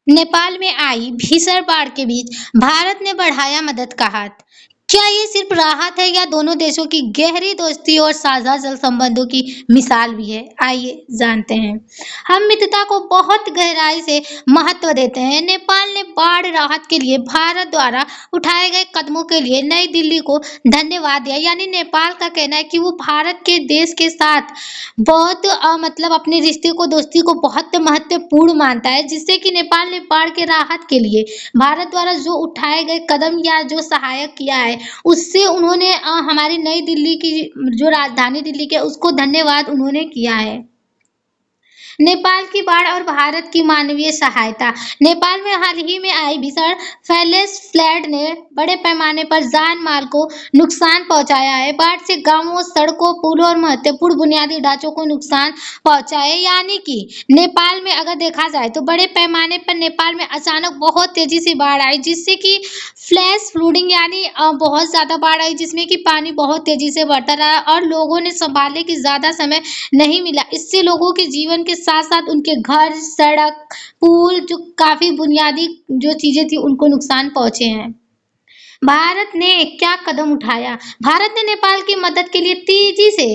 नेपाल में आई भीषण बाढ़ के बीच भारत ने बढ़ाया मदद का हाथ। क्या ये सिर्फ राहत है या दोनों देशों की गहरी दोस्ती और साझा जल संबंधों की मिसाल भी है? आइए जानते हैं। हम मित्रता को बहुत गहराई से महत्व देते हैं। नेपाल ने बाढ़ राहत के लिए भारत द्वारा उठाए गए कदमों के लिए नई दिल्ली को धन्यवाद दिया। यानी नेपाल का कहना है कि वो भारत के देश के साथ बहुत मतलब अपने रिश्ते को दोस्ती को बहुत महत्वपूर्ण मानता है, जिससे कि नेपाल ने बाढ़ के राहत के लिए भारत द्वारा जो उठाए गए कदम या जो सहायक किया है, उससे उन्होंने हमारी नई दिल्ली की जो राजधानी दिल्ली के उसको धन्यवाद उन्होंने किया है। नेपाल की बाढ़ और भारत की मानवीय सहायता। नेपाल में हाल ही में आई भीषण फ्लैश फ्लड ने बड़े पैमाने पर जान माल को नुकसान पहुंचाया है। बाढ़ से गांवों, सड़कों, पुलों और महत्वपूर्ण बुनियादी ढांचों को नुकसान पहुंचा है। यानी कि नेपाल में अगर देखा जाए तो बड़े पैमाने पर नेपाल में अचानक बहुत तेजी से बाढ़ आई, जिससे कि फ्लैश फ्लूडिंग यानी बहुत ज्यादा बाढ़ आई, जिसमें कि पानी बहुत तेजी से बढ़ता रहा और लोगों ने संभालने की ज्यादा समय नहीं मिला। इससे लोगों के जीवन के साथ-साथ उनके घर, सड़क, पुल जो काफ़ी बुनियादी जो चीज़ें थी उनको नुकसान पहुँचे हैं। भारत ने क्या कदम उठाया? भारत ने नेपाल की मदद के लिए तेजी से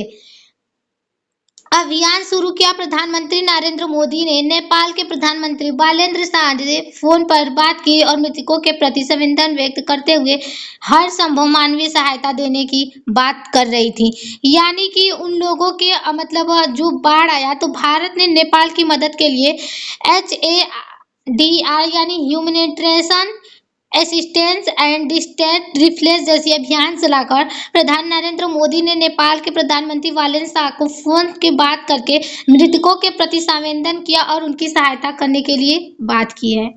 अभियान शुरू किया। प्रधानमंत्री नरेंद्र मोदी ने नेपाल के प्रधानमंत्री बालेंद्र शाह से फोन पर बात की और मृतकों के प्रति संवेदना व्यक्त करते हुए हर संभव मानवीय सहायता देने की बात कर रही थी। यानी कि उन लोगों के मतलब जो बाढ़ आया तो भारत ने नेपाल की मदद के लिए HADR यानी humanitarian assistance and distress relief जैसी अभियान चलाकर प्रधान नरेंद्र मोदी ने नेपाल के प्रधानमंत्री बालेंद्र शाह को फोन के बात करके मृतकों के प्रति संवेदन किया और उनकी सहायता करने के लिए बात की है।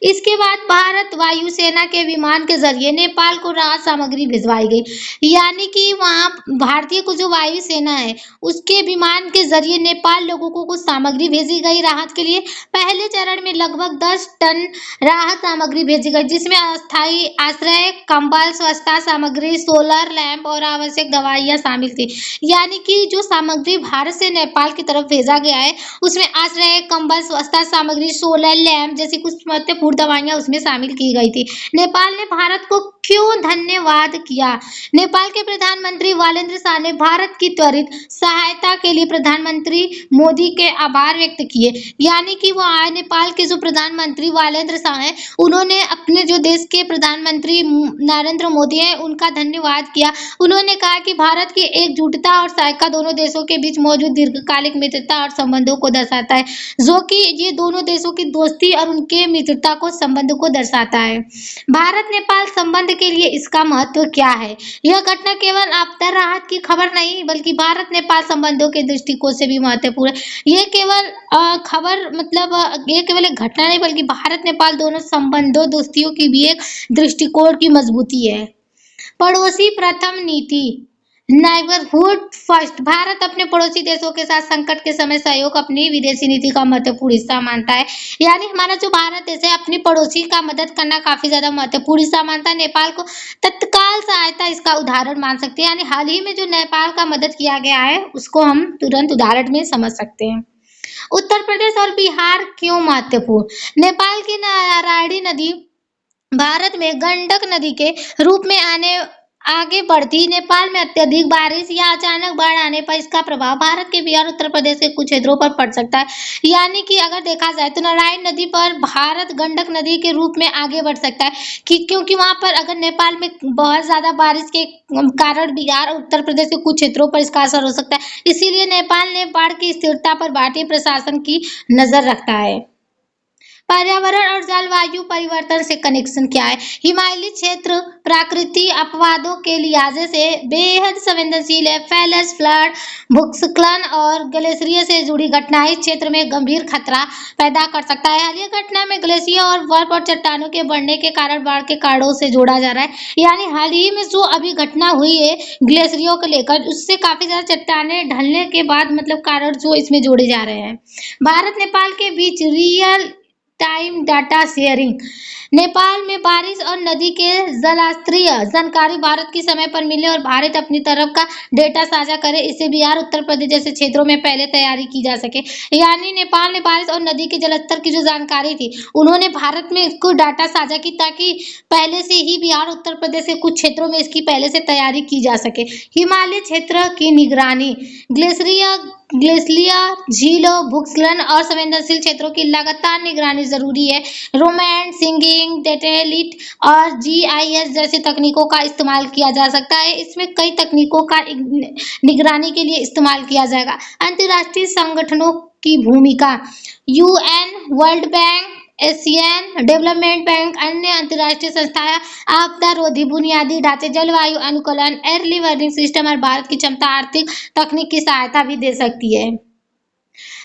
इसके बाद भारत वायुसेना के विमान के जरिए नेपाल को राहत सामग्री भिजवाई गई। यानी कि वहाँ भारतीय को जो वायुसेना है उसके विमान के जरिए नेपाल लोगों को कुछ सामग्री भेजी गई राहत के लिए। पहले चरण में लगभग 10 टन राहत सामग्री भेजी गई, जिसमें अस्थायी आश्रय, कंबल, स्वच्छता सामग्री, सोलर लैंप और आवश्यक दवाइयाँ शामिल थी। यानी कि जो सामग्री भारत से नेपाल की तरफ भेजा गया है उसमें आश्रय, कंबल, स्वच्छता सामग्री, सोलर लैंप जैसी कुछ महत्वपूर्ण दवाइयां उसमें शामिल की गई थी। नेपाल ने भारत को क्यों धन्यवाद किया? नेपाल के प्रधानमंत्री बालेंद्र शाह ने भारत की त्वरित सहायता के लिए प्रधानमंत्री मोदी के आभार व्यक्त किए। यानी कि वो नेपाल के जो प्रधानमंत्री बालेंद्र शाह हैं उन्होंने अपने जो देश के प्रधानमंत्री नरेंद्र मोदी हैं उनका धन्यवाद किया। उन्होंने कहा कि भारत की एकजुटता और सहायता दोनों देशों के बीच मौजूद दीर्घकालिक मित्रता और संबंधों को दर्शाता है, जो कि ये दोनों देशों की दोस्ती और उनके मित्रता को संबंध को दर्शाता है। भारत नेपाल संबंध के लिए इसका महत्व क्या है? यह घटना केवल आपदा राहत की खबर नहीं बल्कि भारत नेपाल संबंधों के दृष्टिकोण से भी महत्वपूर्ण है। ये केवल खबर मतलब ये केवल एक घटना नहीं बल्कि भारत नेपाल दोनों संबंधों दोस्तियों की भी एक दृष्टिकोण की मजबूती है। पड़ोसी प्रथम नीति, नेबरहुड फर्स्ट। भारत अपने पड़ोसी देशों के साथ संकट के समय सहयोग अपनी विदेशी नीति का महत्वपूर्ण हिस्सा मानता है। यानी हमारा जो भारत देश है अपनी पड़ोसी का मदद करना काफी ज्यादा महत्वपूर्ण हिस्सा मानता है। नेपाल को तत्काल सहायता इसका उदाहरण मान सकते हैं। यानी हाल ही में जो नेपाल का मदद किया गया है उसको हम तुरंत उदाहरण में समझ सकते हैं। उत्तर प्रदेश और बिहार क्यों महत्वपूर्ण? नेपाल की नारायणी नदी भारत में गंडक नदी के रूप में आगे बढ़ती। नेपाल में अत्यधिक बारिश या अचानक बाढ़ आने पर इसका प्रभाव भारत के बिहार, उत्तर प्रदेश के कुछ क्षेत्रों पर पड़ सकता है। यानी कि अगर देखा जाए तो नारायण नदी पर भारत गंडक नदी के रूप में आगे बढ़ सकता है क्योंकि वहां पर अगर नेपाल में बहुत ज्यादा बारिश के कारण बिहार और उत्तर प्रदेश के कुछ क्षेत्रों पर इसका असर हो सकता है। इसीलिए नेपाल ने बाढ़ की स्थिरता पर भारतीय प्रशासन की नजर रखता है। पर्यावरण और जलवायु परिवर्तन से कनेक्शन क्या है? हिमालयी क्षेत्र प्राकृतिक अपवादों के लिहाज से बेहद संवेदनशील है। फ्लैश फ्लड, भूस्खलन और ग्लेशियर से जुड़ी घटनाएं इस क्षेत्र में गंभीर खतरा पैदा कर सकता है। हालिया घटना में ग्लेशियर और बर्फ और चट्टानों के बढ़ने के कारण बाढ़ के कारणों से जोड़ा जा रहा है। यानी हाल ही में जो अभी घटना हुई है ग्लेशियरों को लेकर, उससे काफी ज्यादा चट्टाने ढलने के बाद मतलब कारण जो इसमें जोड़े जा रहे हैं। भारत नेपाल के बीच real time data sharing. Nepal में बारिश और नदी के जलस्तरीय जानकारी भारत की समय पर मिले और भारत अपनी तरफ का डेटा साझा करे, इससे बिहार, उत्तर प्रदेश जैसे क्षेत्रों में पहले तैयारी की जा सके। यानी नेपाल ने बारिश और नदी के जलस्तर की जो जानकारी थी, उन्होंने भारत में इसको डाटा साझा की ताकि पहले से ही बिहार, उत्तर प्रदेश के कुछ क्षेत्रों में इसकी पहले से तैयारी की जा सके। हिमालय क्षेत्र की निगरानी। ग्लेशियर, झीलों, भूस्खलन और संवेदनशील क्षेत्रों की लगातार निगरानी जरूरी है। रोमैंड सिंगिंग, सैटेलाइट और जीआईएस जैसी तकनीकों का इस्तेमाल किया जा सकता है। इसमें कई तकनीकों का निगरानी के लिए इस्तेमाल किया जाएगा। अंतर्राष्ट्रीय संगठनों की भूमिका। UN, world bank, Asian development bank, अन्य अंतर्राष्ट्रीय संस्थाएं आपदा रोधी बुनियादी ढांचे, जलवायु अनुकूलन, अर्ली वार्निंग सिस्टम और भारत की क्षमता आर्थिक तकनीक की सहायता भी दे सकती है।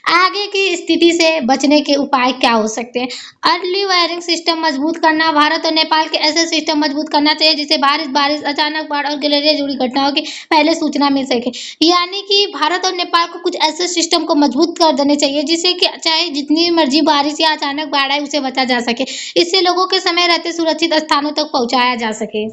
आगे की स्थिति से बचने के उपाय क्या हो सकते हैं? अर्ली वार्निंग सिस्टम मजबूत करना। भारत और नेपाल के ऐसे सिस्टम मजबूत करना चाहिए जिससे बारिश, अचानक बाढ़ और गलेरिया जुड़ी घटनाओं की पहले सूचना मिल सके। यानी कि भारत और नेपाल को कुछ ऐसे सिस्टम को मजबूत कर देने चाहिए जिससे कि चाहे जितनी मर्जी बारिश या अचानक बाढ़ आए उसे बचा जा सके। इससे लोगों के समय रहते सुरक्षित स्थानों तक पहुंचाया जा सके।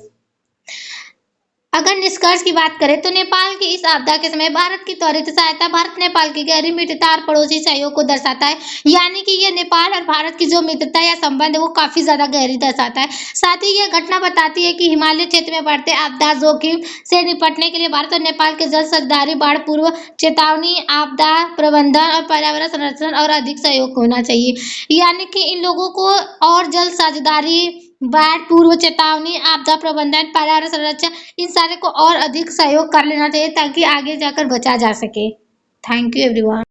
अगर निष्कर्ष की बात करें तो नेपाल की इस आपदा के समय भारत की त्वरित सहायता भारत नेपाल की गहरी मित्रता और पड़ोसी सहयोग को दर्शाता है। यानी कि ये नेपाल और भारत की जो मित्रता या संबंध है वो काफी ज्यादा गहरी दर्शाता है। साथ ही यह घटना बताती है कि हिमालय क्षेत्र में बढ़ते आपदा जोखिम से निपटने के लिए भारत और नेपाल के जल साझेदारी, बाढ़ पूर्व चेतावनी, आपदा प्रबंधन और पर्यावरण संरक्षण और अधिक सहयोग होना चाहिए। यानी कि इन लोगों को और जल साझेदारी, बाढ़ पूर्व चेतावनी, आपदा प्रबंधन, पर्यावरण संरक्षण, इन सारे को और अधिक सहयोग कर लेना चाहिए ताकि आगे जाकर बचा जा सके। Thank you everyone.